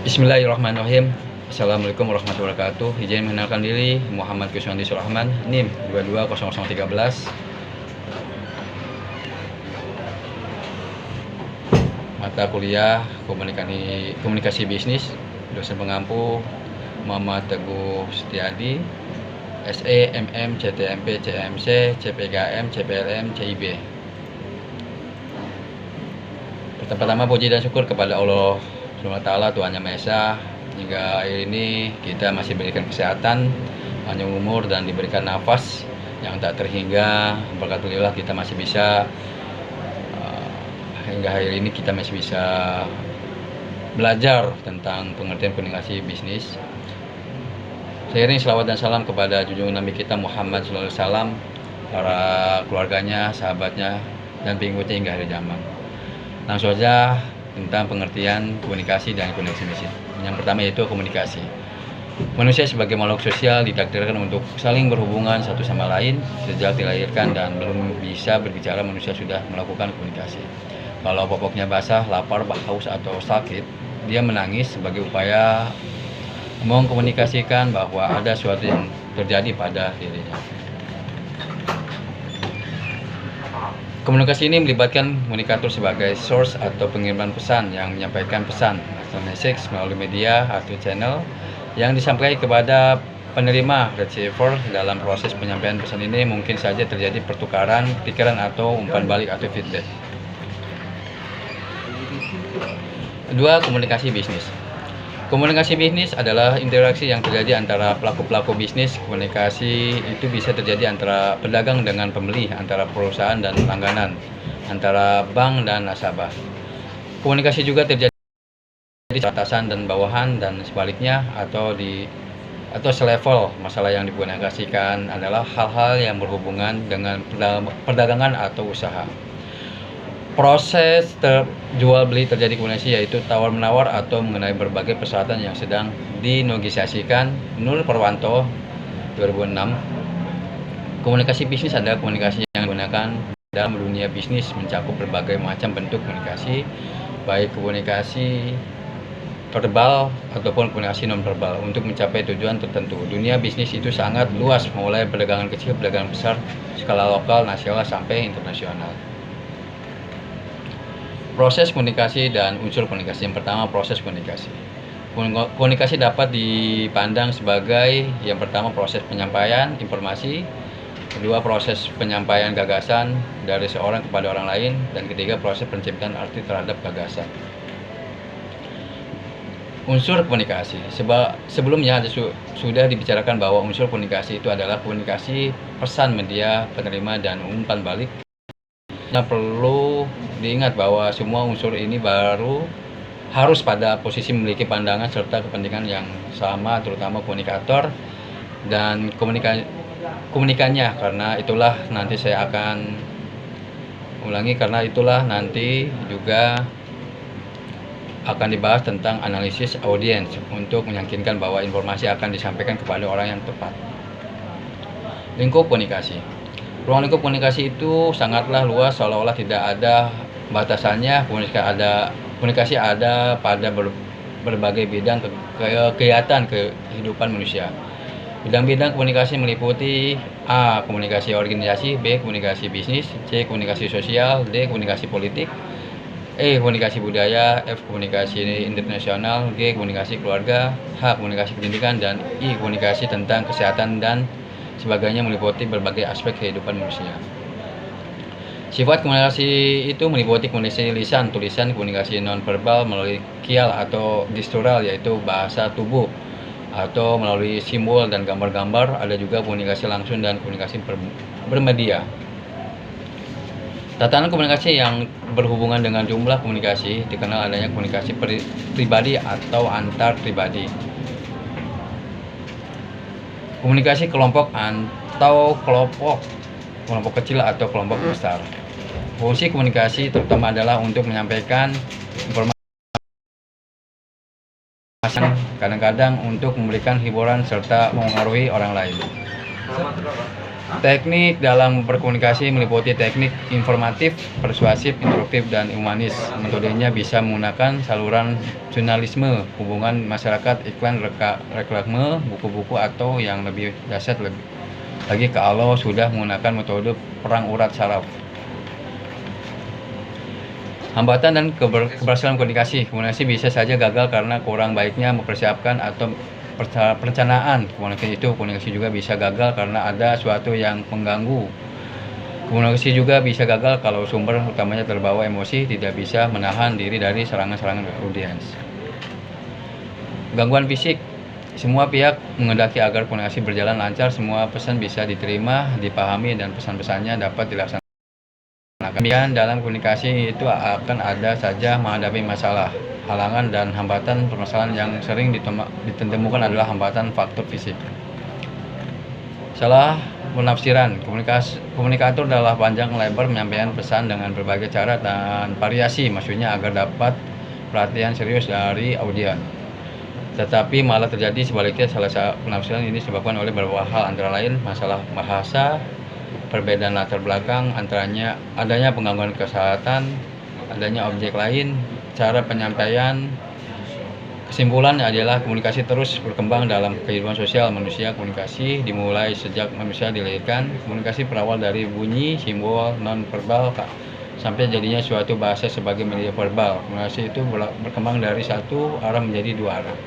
Bismillahirrahmanirrahim. Assalamualaikum warahmatullahi wabarakatuh. Izin mengenalkan diri, Muhammad Kuswandi Surahman, NIM 220013. Mata kuliah komunikasi bisnis. Dosen pengampu Muhammad Teguh Setiadi, SE, MM, CTMP, CMC, CPKM, CPLM, CIB. Pertama-tama puji dan syukur kepada Allah Subhanahu wa Ta'ala, Tuhan Yang Maha Esa, hingga akhir ini kita masih diberikan kesehatan, panjang umur, dan diberikan nafas yang tak terhingga. Alhamdulillah kita masih bisa hingga akhir ini kita masih bisa belajar tentang pengertian komunikasi bisnis. Seiring selawat dan salam kepada junjungan Nabi kita Muhammad SAW, para keluarganya, sahabatnya, dan pengikutnya hingga akhir zaman. Langsung saja tentang pengertian komunikasi dan koneksi bisnis. Yang pertama yaitu komunikasi. Manusia sebagai makhluk sosial ditakdirkan untuk saling berhubungan satu sama lain. Sejak dilahirkan dan belum bisa berbicara, manusia sudah melakukan komunikasi. Kalau popoknya basah, lapar, haus, atau sakit, dia menangis sebagai upaya mengkomunikasikan bahwa ada sesuatu yang terjadi pada dirinya. Komunikasi ini melibatkan komunikator sebagai source atau pengiriman pesan yang menyampaikan pesan atau message melalui media atau channel yang disampaikan kepada penerima receiver. Dalam proses penyampaian pesan ini mungkin saja terjadi pertukaran pikiran atau umpan balik atau feedback. Kedua, komunikasi bisnis. Komunikasi bisnis adalah interaksi yang terjadi antara pelaku-pelaku bisnis. Komunikasi itu bisa terjadi antara pedagang dengan pembeli, antara perusahaan dan langganan, antara bank dan nasabah. Komunikasi juga terjadi di atasan dan bawahan dan sebaliknya, atau selevel. Masalah yang dikomunikasikan adalah hal-hal yang berhubungan dengan perdagangan atau usaha. Proses jual beli terjadi komunikasi, yaitu tawar menawar atau mengenai berbagai persyaratan yang sedang dinegosiasikan. Nur Perwanto 2006. Komunikasi bisnis adalah komunikasi yang digunakan dalam dunia bisnis, mencakup berbagai macam bentuk komunikasi, baik komunikasi verbal ataupun komunikasi non verbal, untuk mencapai tujuan tertentu. Dunia bisnis itu sangat luas, mulai perdagangan kecil, perdagangan besar, skala lokal, nasional, sampai internasional. Proses komunikasi dan unsur komunikasi. Yang pertama, proses komunikasi. Komunikasi dapat dipandang sebagai yang pertama proses penyampaian informasi, kedua proses penyampaian gagasan dari seorang kepada orang lain, dan ketiga proses penciptaan arti terhadap gagasan. Unsur komunikasi. Sebelumnya sudah dibicarakan bahwa unsur komunikasi itu adalah komunikasi pesan, media, penerima, dan umpan balik. Nah, perlu diingat bahwa semua unsur ini baru harus pada posisi memiliki pandangan serta kepentingan yang sama, terutama komunikator dan komunikannya. Karena itulah nanti saya akan ulangi, karena itulah nanti juga akan dibahas tentang analisis audiens untuk meyakinkan bahwa informasi akan disampaikan kepada orang yang tepat. Lingkup komunikasi. Ruang lingkup komunikasi itu sangatlah luas, seolah-olah tidak ada batasannya. Komunikasi ada pada berbagai bidang kegiatan kehidupan manusia. Bidang-bidang komunikasi meliputi A. Komunikasi organisasi, B. Komunikasi bisnis, C. Komunikasi sosial, D. Komunikasi politik, E. Komunikasi budaya, F. Komunikasi internasional, G. Komunikasi keluarga, H. Komunikasi pendidikan, dan I. Komunikasi tentang kesehatan dan sebagainya, meliputi berbagai aspek kehidupan manusia. Sifat komunikasi itu meliputi komunikasi lisan, tulisan, komunikasi non-verbal melalui kial atau gestural, yaitu bahasa tubuh, atau melalui simbol dan gambar-gambar. Ada juga komunikasi langsung dan komunikasi bermedia. Tatanan komunikasi yang berhubungan dengan jumlah komunikasi dikenal adanya komunikasi pribadi atau antar pribadi, komunikasi kelompok atau kelompok kecil atau kelompok besar. Fungsi komunikasi terutama adalah untuk menyampaikan informasi, kadang-kadang untuk memberikan hiburan serta mempengaruhi orang lain. Teknik dalam berkomunikasi meliputi teknik informatif, persuasif, interaktif, dan humanis. Metodenya bisa menggunakan saluran jurnalisme, hubungan masyarakat, iklan, reklame, buku-buku, atau yang lebih dahsyat lagi kalau sudah menggunakan metode perang urat saraf. Hambatan dan keberhasilan komunikasi. Komunikasi bisa saja gagal karena kurang baiknya mempersiapkan atau perencanaan. Komunikasi juga bisa gagal karena ada sesuatu yang mengganggu. Komunikasi juga bisa gagal kalau sumber utamanya terbawa emosi, tidak bisa menahan diri dari serangan-serangan audiens. Gangguan fisik. Semua pihak menghendaki agar komunikasi berjalan lancar, semua pesan bisa diterima, dipahami, dan pesan-pesannya dapat dilaksanakan. Kemudian dalam komunikasi itu akan ada saja menghadapi masalah. Halangan dan hambatan permasalahan yang sering ditemukan adalah hambatan faktor fisik. Salah penafsiran. Komunikator adalah panjang lebar menyampaikan pesan dengan berbagai cara dan variasi, maksudnya agar dapat perhatian serius dari audiens. Tetapi malah terjadi sebaliknya. Salah satu penafsiran ini disebabkan oleh beberapa hal, antara lain masalah bahasa, perbedaan latar belakang, antaranya adanya penggangguan kesehatan, adanya objek lain, cara penyampaian. Kesimpulan adalah komunikasi terus berkembang dalam kehidupan sosial manusia. Komunikasi dimulai sejak manusia dilahirkan. Komunikasi berawal dari bunyi, simbol, non-verbal, sampai jadinya suatu bahasa sebagai media verbal. Komunikasi itu berkembang dari satu arah menjadi dua arah.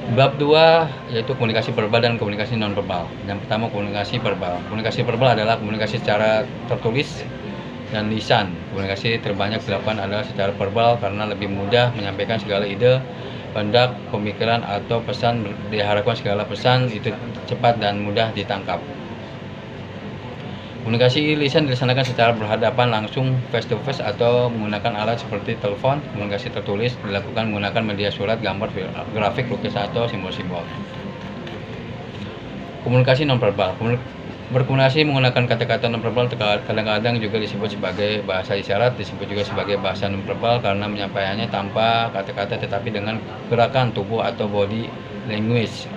Bab 2 yaitu komunikasi verbal dan komunikasi non-verbal. Yang pertama, komunikasi verbal. Komunikasi verbal adalah komunikasi secara tertulis dan lisan. Komunikasi terbanyak dilakukan adalah secara verbal karena lebih mudah menyampaikan segala ide, kehendak, pemikiran, atau pesan. Diharapkan segala pesan itu cepat dan mudah ditangkap. Komunikasi lisan dilaksanakan secara berhadapan langsung, face to face, atau menggunakan alat seperti telepon. Komunikasi tertulis dilakukan menggunakan media surat, gambar, grafik, lukisan, atau simbol-simbol. Komunikasi nonverbal. Berkomunikasi menggunakan kata-kata nonverbal kadang-kadang juga disebut sebagai bahasa isyarat, disebut juga sebagai bahasa nonverbal karena menyampaikannya tanpa kata-kata tetapi dengan gerakan tubuh atau body language.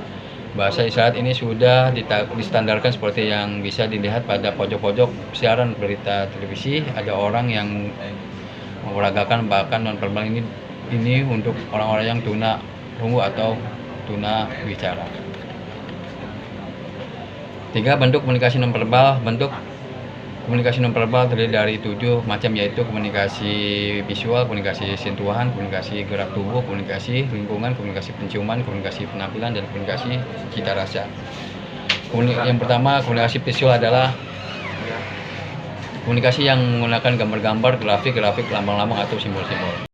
Bahasa isyarat ini sudah distandarkan seperti yang bisa dilihat pada pojok-pojok siaran berita televisi. Ada orang yang memperagakan bahkan nonverbal ini untuk orang-orang yang tuna rungu atau tuna bicara. 3. Bentuk komunikasi nonverbal. Bentuk komunikasi nonverbal terdiri dari 7 macam, yaitu komunikasi visual, komunikasi sentuhan, komunikasi gerak tubuh, komunikasi lingkungan, komunikasi penciuman, komunikasi penampilan, dan komunikasi cita rasa. Yang pertama, komunikasi visual adalah komunikasi yang menggunakan gambar-gambar, grafik, lambang-lambang, atau simbol-simbol.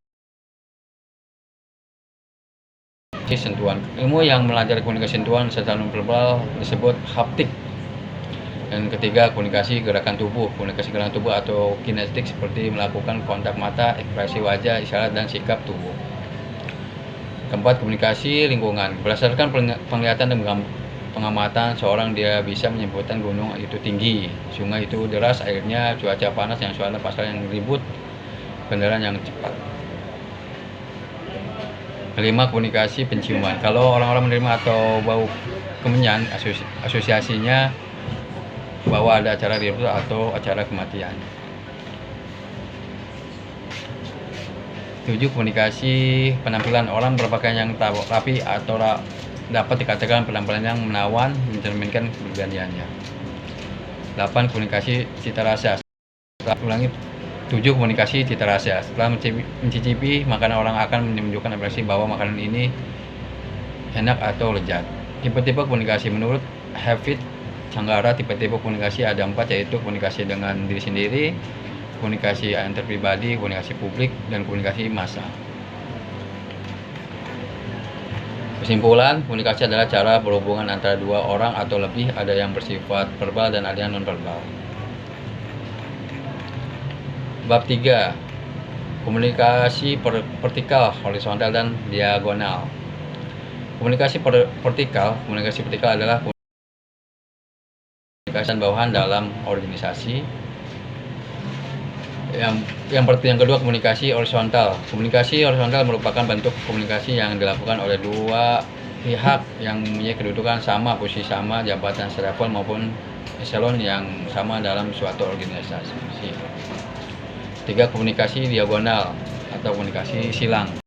Sentuhan. Ilmu yang mempelajari komunikasi sentuhan secara nonverbal disebut haptik. Dan ketiga, komunikasi gerakan tubuh. Komunikasi gerakan tubuh atau kinestetik seperti melakukan kontak mata, ekspresi wajah, isyarat, dan sikap tubuh. Keempat, komunikasi lingkungan. Berdasarkan penglihatan dan pengamatan seorang, dia bisa menyebutkan gunung itu tinggi, sungai itu deras airnya, cuaca panas, yang suara pasar yang ribut, kendaraan yang cepat. Kelima, komunikasi penciuman. Kalau orang-orang menerima atau bau kemenyan, asosiasinya bahwa ada acara ribut atau acara kematian. 7. Komunikasi penampilan. Orang berpakaian yang rapi atau dapat dikatakan penampilan yang menawan, mencerminkan kepribadiannya. 8. Komunikasi cita rasa. Setelah ulangi 7. Komunikasi cita rasa. Setelah mencicipi makanan, orang akan menunjukkan ekspresi bahwa makanan ini enak atau lezat. Tipe-tipe komunikasi menurut Hafid Canggara, tipe-tipe komunikasi ada 4, yaitu komunikasi dengan diri sendiri, komunikasi antar pribadi, komunikasi publik, dan komunikasi massa. Kesimpulan, komunikasi adalah cara berhubungan antara dua orang atau lebih, ada yang bersifat verbal dan ada yang non-verbal. Bab 3. Komunikasi vertikal, horizontal, dan diagonal. Komunikasi vertikal adalah komunikasi bawahan dalam organisasi. Yang kedua, komunikasi horizontal. Komunikasi horizontal merupakan bentuk komunikasi yang dilakukan oleh dua pihak yang mempunyai kedudukan sama, posisi sama, jabatan selevel maupun eselon yang sama dalam suatu organisasi. 3. Komunikasi diagonal atau komunikasi silang.